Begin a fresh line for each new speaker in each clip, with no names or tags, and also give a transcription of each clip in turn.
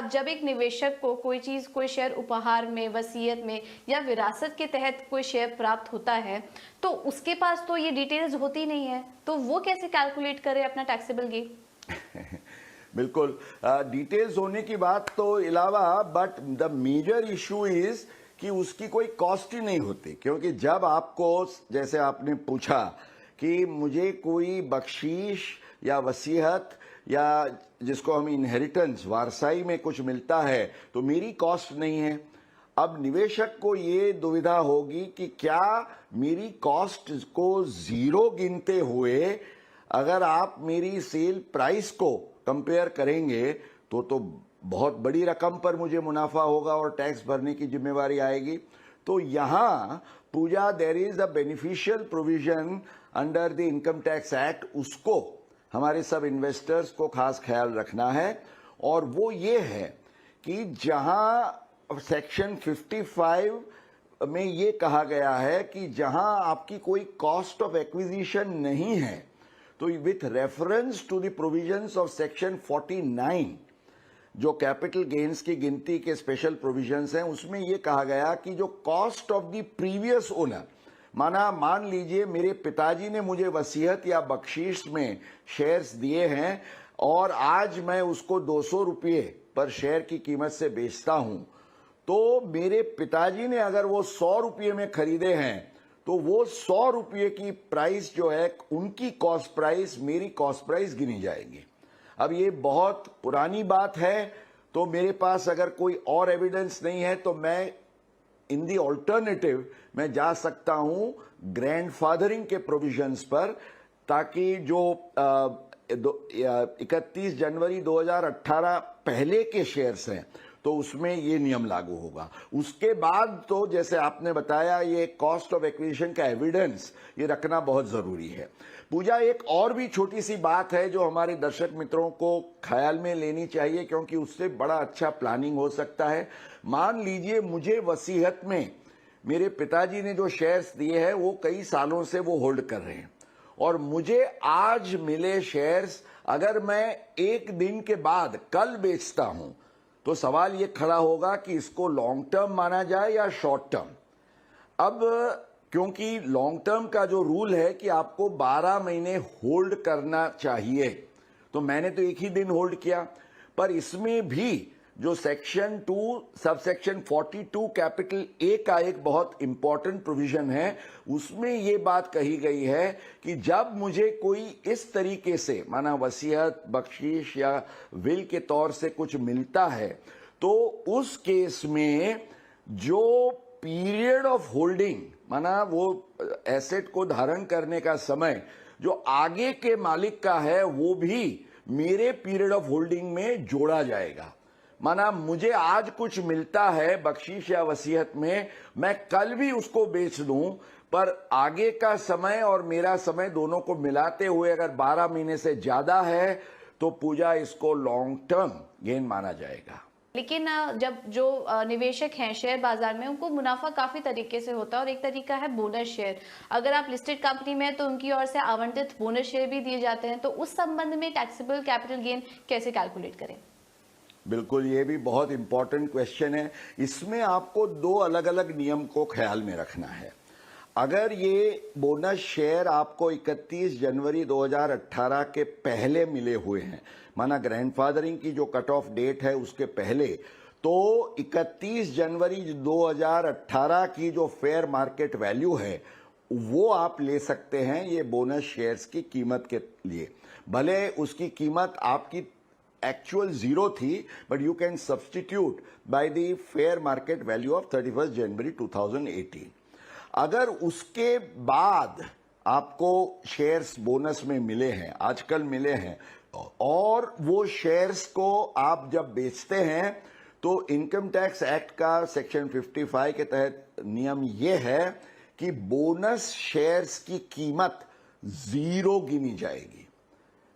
जब एक निवेशक को कोई चीज, कोई शेयर उपहार में, वसीयत में या विरासत के तहत कोई शेयर प्राप्त होता है, तो उसके पास तो ये डिटेल्स होती नहीं है, तो वो कैसे कैलकुलेट करे अपना टैक्सेबल गेन?
बिल्कुल, डिटेल्स होने की बात तो अलावा, but the major issue is कि उसकी कोई कॉस्ट ही नहीं होती। क्योंकि जब आपको, जैसे आपने पूछा कि मुझे कोई बख्शीश या वसीयत या जिसको हम इनहेरिटेंस, वारसाई में कुछ मिलता है, तो मेरी कॉस्ट नहीं है। अब निवेशक को ये दुविधा होगी कि क्या मेरी कॉस्ट को जीरो गिनते हुए अगर आप मेरी सेल प्राइस को कंपेयर करेंगे तो बहुत बड़ी रकम पर मुझे मुनाफा होगा और टैक्स भरने की जिम्मेवारी आएगी। तो यहां Puja, there is a beneficial provision under the income tax act, उसको हमारे सब इन्वेस्टर्स को खास ख्याल रखना है। और वो ये है कि जहां सेक्शन 55 में ये कहा गया है कि जहां आपकी कोई कॉस्ट ऑफ एक्विजिशन नहीं है, तो with reference to the provisions of section 49 जो कैपिटल गेन्स की गिनती के स्पेशल प्रोविजंस हैं, उसमें यह कहा गया कि जो cost of the previous owner, मान लीजिए मेरे पिताजी ने मुझे वसीयत या बख्शीश में शेयर्स दिए हैं और आज मैं उसको 200 रुपये पर शेयर की कीमत से बेचता हूं, तो मेरे पिताजी ने अगर वो 100 रुपये में खरीदे हैं, तो वो 100 रुपये की प्राइस जो है उनकी कॉस्ट प्राइस मेरी कॉस्ट प्राइस गिनी जाएगी। अब ये बहुत पुरानी बात है, तो मेरे पास अगर कोई और एविडेंस नहीं है तो मैं इन दी ऑल्टरनेटिव मैं जा सकता हूं ग्रैंडफादरिंग के प्रोविजंस पर, ताकि जो 31 जनवरी 2018 पहले के शेयर्स हैं तो उसमें ये नियम लागू होगा। उसके बाद तो जैसे आपने बताया, ये कॉस्ट ऑफ एक्विजिशन का एविडेंस ये रखना बहुत जरूरी है। पूजा, एक और भी छोटी सी बात है जो हमारे दर्शक मित्रों को ख्याल में लेनी चाहिए, क्योंकि उससे बड़ा अच्छा प्लानिंग हो सकता है। मान लीजिए मुझे वसीयत में मेरे पिताजी ने जो शेयर्स दिए हैं वो कई सालों से वो होल्ड कर रहे हैं, और मुझे आज मिले शेयर्स अगर मैं एक दिन के बाद कल बेचता हूं, तो सवाल ये खड़ा होगा कि इसको लॉन्ग टर्म माना जाए या शॉर्ट टर्म। अब क्योंकि लॉन्ग टर्म का जो रूल है कि आपको 12 महीने होल्ड करना चाहिए, तो मैंने तो एक ही दिन होल्ड किया। पर इसमें भी जो सेक्शन 2 सबसेक्शन 42 कैपिटल ए का एक बहुत इंपॉर्टेंट प्रोविजन है, उसमें ये बात कही गई है कि जब मुझे कोई इस तरीके से, माना वसीयत, बख्शीश या विल के तौर से कुछ मिलता है, तो उस केस में जो पीरियड ऑफ होल्डिंग, माना वो एसेट को धारण करने का समय जो आगे के मालिक का है, वो भी मेरे पीरियड ऑफ होल्डिंग में जोड़ा जाएगा। माना मुझे आज कुछ मिलता है बख्शीश या वसीयत में, मैं कल भी उसको बेच दूं, पर आगे का समय और मेरा समय दोनों को मिलाते हुए अगर 12 महीने से ज्यादा है, तो पूजा इसको लॉन्ग टर्म गेन माना जाएगा।
लेकिन जब जो निवेशक हैं शेयर बाजार में, उनको मुनाफा काफी तरीके से होता है, और एक तरीका है बोनस शेयर। अगर आप लिस्टेड कंपनी में हैं तो उनकी ओर से आवंटित बोनस शेयर भी दिए जाते हैं, तो उस संबंध में टैक्सेबल कैपिटल गेन कैसे कैलकुलेट करें?
बिल्कुल, ये भी बहुत इंपॉर्टेंट क्वेश्चन है। इसमें आपको 2 अलग अलग नियम को ख्याल में रखना है। अगर ये बोनस शेयर आपको 31 जनवरी 2018 के पहले मिले हुए हैं, माना ग्रैंडफादरिंग की जो कट ऑफ डेट है उसके पहले, तो 31 जनवरी 2018 की जो फेयर मार्केट वैल्यू है वो आप ले सकते हैं ये बोनस शेयर्स की कीमत के लिए। भले उसकी कीमत आपकी एक्चुअल 0 थी, but you can substitute by the fair market value of 31 जनवरी 2018। अगर उसके बाद आपको शेयर्स बोनस में मिले हैं, आजकल मिले हैं, और वो शेयर्स को आप जब बेचते हैं, तो इनकम टैक्स एक्ट का सेक्शन 55 के तहत नियम ये है कि बोनस शेयर्स की कीमत 0 गिनी जाएगी,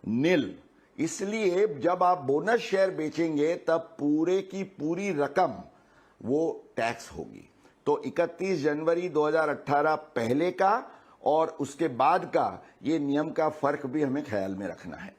निल। इसलिए जब आप बोनस शेयर बेचेंगे तब पूरे की पूरी रकम वो टैक्स होगी। तो 31 जनवरी 2018 पहले का और उसके बाद का ये नियम का फर्क भी हमें ख्याल में रखना है।